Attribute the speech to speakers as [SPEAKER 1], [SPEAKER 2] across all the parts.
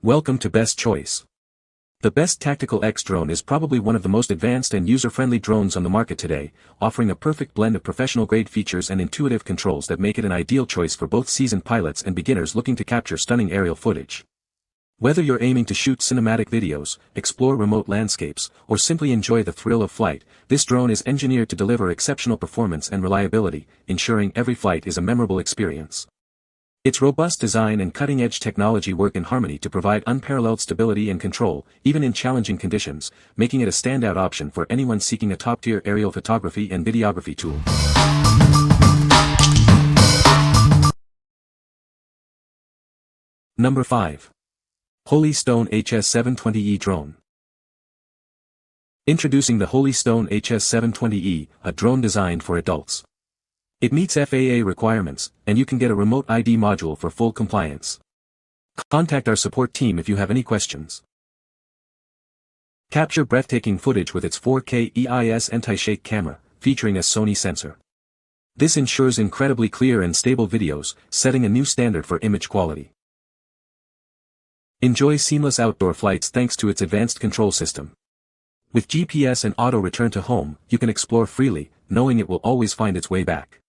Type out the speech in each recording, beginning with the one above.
[SPEAKER 1] Welcome to Best Choice. The Best Tactical X drone is probably one of the most advanced and user-friendly drones on the market today, offering a perfect blend of professional-grade features and intuitive controls that make it an ideal choice for both seasoned pilots and beginners looking to capture stunning aerial footage. Whether you're aiming to shoot cinematic videos, explore remote landscapes, or simply enjoy the thrill of flight, this drone is engineered to deliver exceptional performance and reliability, ensuring every flight is a memorable experience. Its robust design and cutting-edge technology work in harmony to provide unparalleled stability and control, even in challenging conditions, making it a standout option for anyone seeking a top-tier aerial photography and videography tool. Number 5. Holy Stone HS720E Drone. Introducing the Holy Stone HS720E, a drone designed for adults. It meets FAA requirements, and you can get a remote ID module for full compliance. Contact our support team if you have any questions. Capture breathtaking footage with its 4K EIS anti-shake camera, featuring a Sony sensor. This ensures incredibly clear and stable videos, setting a new standard for image quality. Enjoy seamless outdoor flights thanks to its advanced control system. With GPS and auto return to home, you can explore freely, knowing it will always find its way back.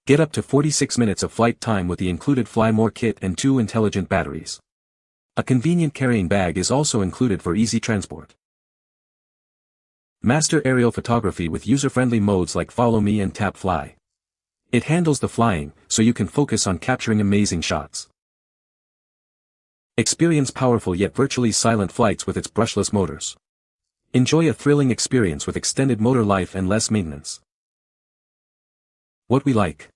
[SPEAKER 1] Get up to 46 minutes of flight time with the included Fly More kit and 2 intelligent batteries. A convenient carrying bag is also included for easy transport. Master aerial photography with user-friendly modes like Follow Me and Tap Fly. It handles the flying, so you can focus on capturing amazing shots. Experience powerful yet virtually silent flights with its brushless motors. Enjoy a thrilling experience with extended motor life and less maintenance. What we like.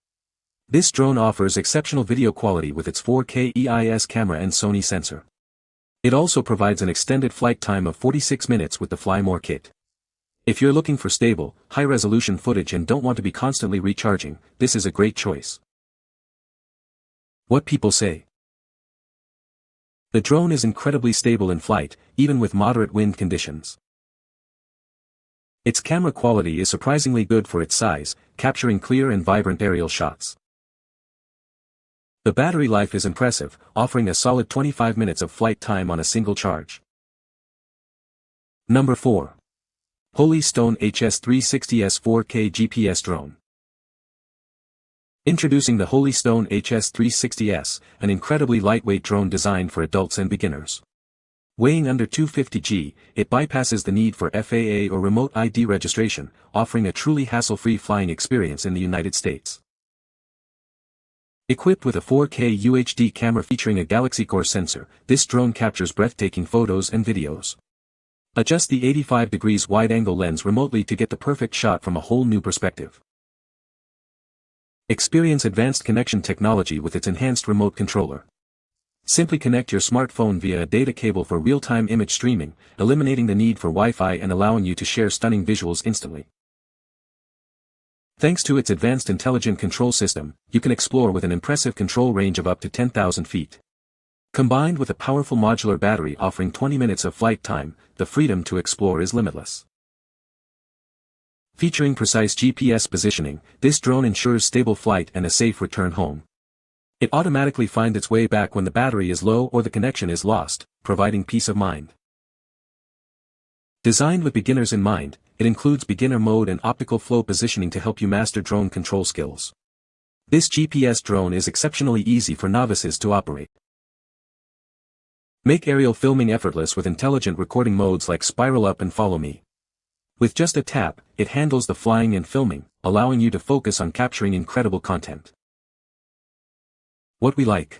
[SPEAKER 1] This drone offers exceptional video quality with its 4K EIS camera and Sony sensor. It also provides an extended flight time of 46 minutes with the Fly More kit. If you're looking for stable, high-resolution footage and don't want to be constantly recharging, this is a great choice. What people say. The drone is incredibly stable in flight, even with moderate wind conditions. Its camera quality is surprisingly good for its size, capturing clear and vibrant aerial shots. The battery life is impressive, offering a solid 25 minutes of flight time on a single charge. Number 4. Holy Stone HS360S 4K GPS Drone. Introducing the Holy Stone HS360S, an incredibly lightweight drone designed for adults and beginners. Weighing under 250 g, it bypasses the need for FAA or remote ID registration, offering a truly hassle-free flying experience in the United States. Equipped with a 4K UHD camera featuring a Galaxy Core sensor, this drone captures breathtaking photos and videos. Adjust the 85 degrees wide-angle lens remotely to get the perfect shot from a whole new perspective. Experience advanced connection technology with its enhanced remote controller. Simply connect your smartphone via a data cable for real-time image streaming, eliminating the need for Wi-Fi and allowing you to share stunning visuals instantly. Thanks to its advanced intelligent control system, you can explore with an impressive control range of up to 10,000 feet. Combined with a powerful modular battery offering 20 minutes of flight time, the freedom to explore is limitless. Featuring precise GPS positioning, this drone ensures stable flight and a safe return home. It automatically finds its way back when the battery is low or the connection is lost, providing peace of mind. Designed with beginners in mind, it includes beginner mode and optical flow positioning to help you master drone control skills. This GPS drone is exceptionally easy for novices to operate. Make aerial filming effortless with intelligent recording modes like Spiral Up and Follow Me. With just a tap, it handles the flying and filming, allowing you to focus on capturing incredible content. What we like.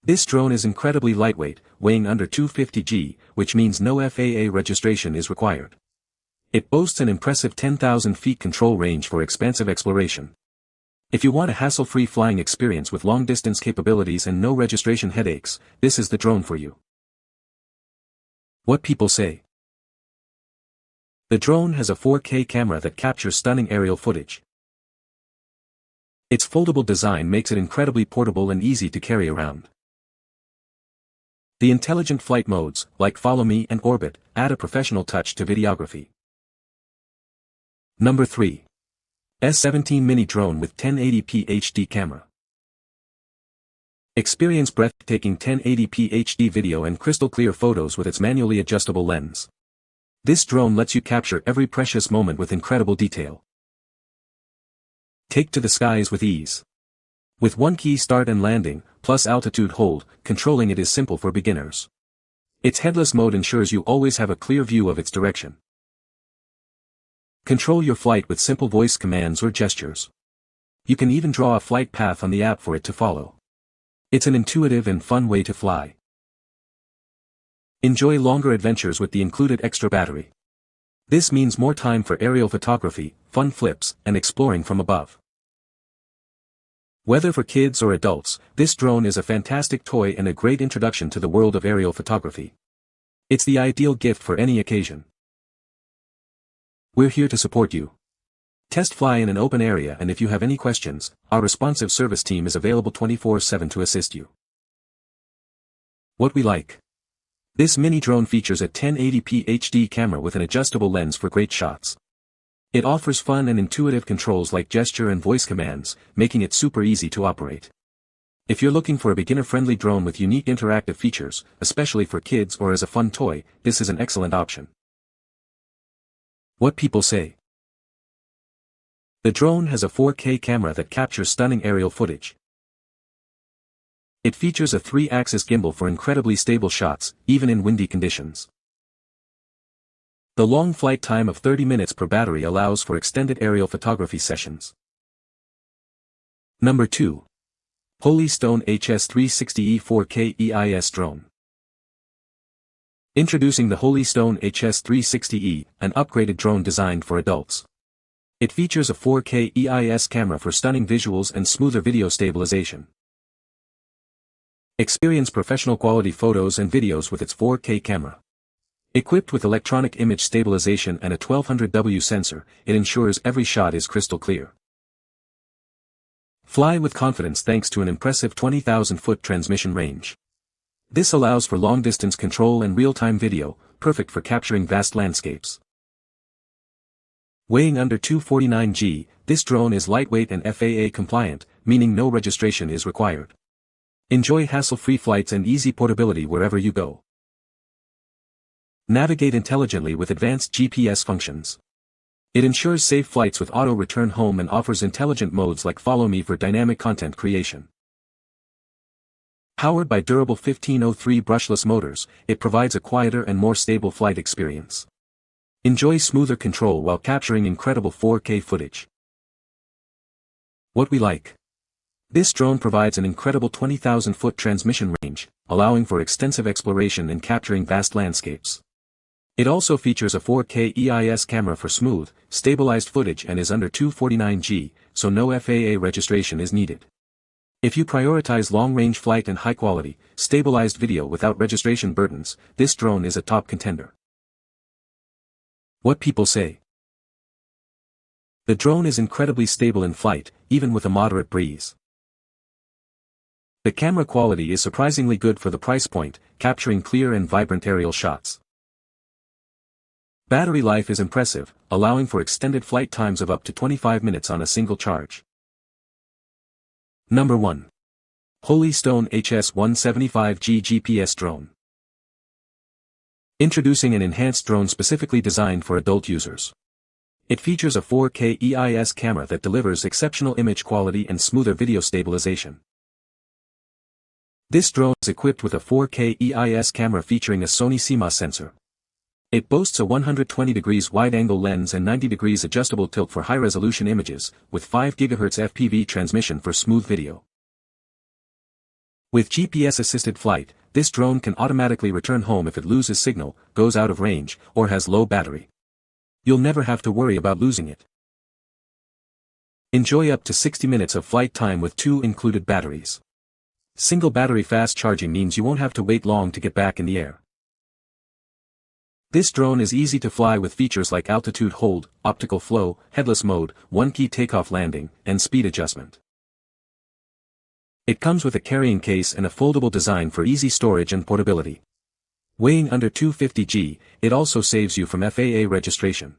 [SPEAKER 1] This drone is incredibly lightweight, weighing under 250 g, which means no FAA registration is required. It boasts an impressive 10,000 feet control range for expansive exploration. If you want a hassle-free flying experience with long-distance capabilities and no registration headaches, this is the drone for you. What people say. The drone has a 4K camera that captures stunning aerial footage. Its foldable design makes it incredibly portable and easy to carry around. The intelligent flight modes, like Follow Me and Orbit, add a professional touch to videography. Number 3. S17 Mini Drone with 1080p HD camera. Experience breathtaking 1080p HD video and crystal clear photos with its manually adjustable lens. This drone lets you capture every precious moment with incredible detail. Take to the skies with ease. With one key start and landing, plus altitude hold, controlling it is simple for beginners. Its headless mode ensures you always have a clear view of its direction. Control your flight with simple voice commands or gestures. You can even draw a flight path on the app for it to follow. It's an intuitive and fun way to fly. Enjoy longer adventures with the included extra battery. This means more time for aerial photography, fun flips, and exploring from above. Whether for kids or adults, this drone is a fantastic toy and a great introduction to the world of aerial photography. It's the ideal gift for any occasion. We're here to support you. Test fly in an open area, and if you have any questions, our responsive service team is available 24/7 to assist you. What we like. This mini drone features a 1080p HD camera with an adjustable lens for great shots. It offers fun and intuitive controls like gesture and voice commands, making it super easy to operate. If you're looking for a beginner-friendly drone with unique interactive features, especially for kids or as a fun toy, this is an excellent option. What people say. The drone has a 4K camera that captures stunning aerial footage. It features a 3-axis gimbal for incredibly stable shots, even in windy conditions. The long flight time of 30 minutes per battery allows for extended aerial photography sessions. Number 2. Holystone HS360E 4K EIS Drone. Introducing the Holystone HS360E, an upgraded drone designed for adults. It features a 4K EIS camera for stunning visuals and smoother video stabilization. Experience professional quality photos and videos with its 4K camera. Equipped with electronic image stabilization and a 1200W sensor, it ensures every shot is crystal clear. Fly with confidence thanks to an impressive 20,000-foot transmission range. This allows for long-distance control and real-time video, perfect for capturing vast landscapes. Weighing under 249 g, this drone is lightweight and FAA compliant, meaning no registration is required. Enjoy hassle-free flights and easy portability wherever you go. Navigate intelligently with advanced GPS functions. It ensures safe flights with auto-return home and offers intelligent modes like Follow Me for dynamic content creation. Powered by durable 1503 brushless motors, it provides a quieter and more stable flight experience. Enjoy smoother control while capturing incredible 4K footage. What we like. This drone provides an incredible 20,000-foot transmission range, allowing for extensive exploration and capturing vast landscapes. It also features a 4K EIS camera for smooth, stabilized footage and is under 249 g, so no FAA registration is needed. If you prioritize long-range flight and high-quality, stabilized video without registration burdens, this drone is a top contender. What people say. The drone is incredibly stable in flight, even with a moderate breeze. The camera quality is surprisingly good for the price point, capturing clear and vibrant aerial shots. Battery life is impressive, allowing for extended flight times of up to 25 minutes on a single charge. Number 1. Holystone HS175G GPS Drone. Introducing an enhanced drone specifically designed for adult users. It features a 4K EIS camera that delivers exceptional image quality and smoother video stabilization. This drone is equipped with a 4K EIS camera featuring a Sony CMOS sensor. It boasts a 120 degrees wide-angle lens and 90 degrees adjustable tilt for high-resolution images, with 5 GHz FPV transmission for smooth video. With GPS-assisted flight, this drone can automatically return home if it loses signal, goes out of range, or has low battery. You'll never have to worry about losing it. Enjoy up to 60 minutes of flight time with 2 included batteries. Single battery fast charging means you won't have to wait long to get back in the air. This drone is easy to fly with features like altitude hold, optical flow, headless mode, one-key takeoff landing, and speed adjustment. It comes with a carrying case and a foldable design for easy storage and portability. Weighing under 250 g, it also saves you from FAA registration.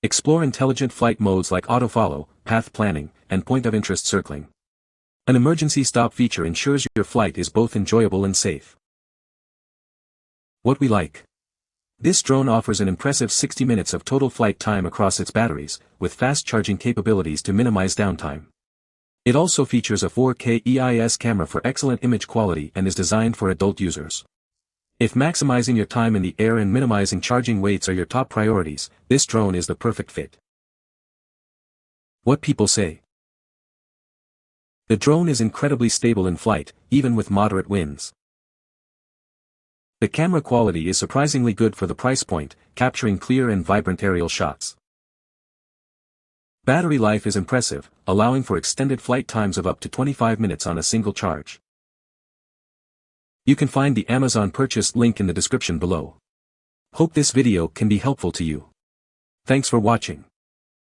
[SPEAKER 1] Explore intelligent flight modes like autofollow, path planning, and point of interest circling. An emergency stop feature ensures your flight is both enjoyable and safe. What we like. This drone offers an impressive 60 minutes of total flight time across its batteries, with fast charging capabilities to minimize downtime. It also features a 4K EIS camera for excellent image quality and is designed for adult users. If maximizing your time in the air and minimizing charging waits are your top priorities, this drone is the perfect fit. What people say. The drone is incredibly stable in flight, even with moderate winds. The camera quality is surprisingly good for the price point, capturing clear and vibrant aerial shots. Battery life is impressive, allowing for extended flight times of up to 25 minutes on a single charge. You can find the Amazon purchase link in the description below. Hope this video can be helpful to you. Thanks for watching.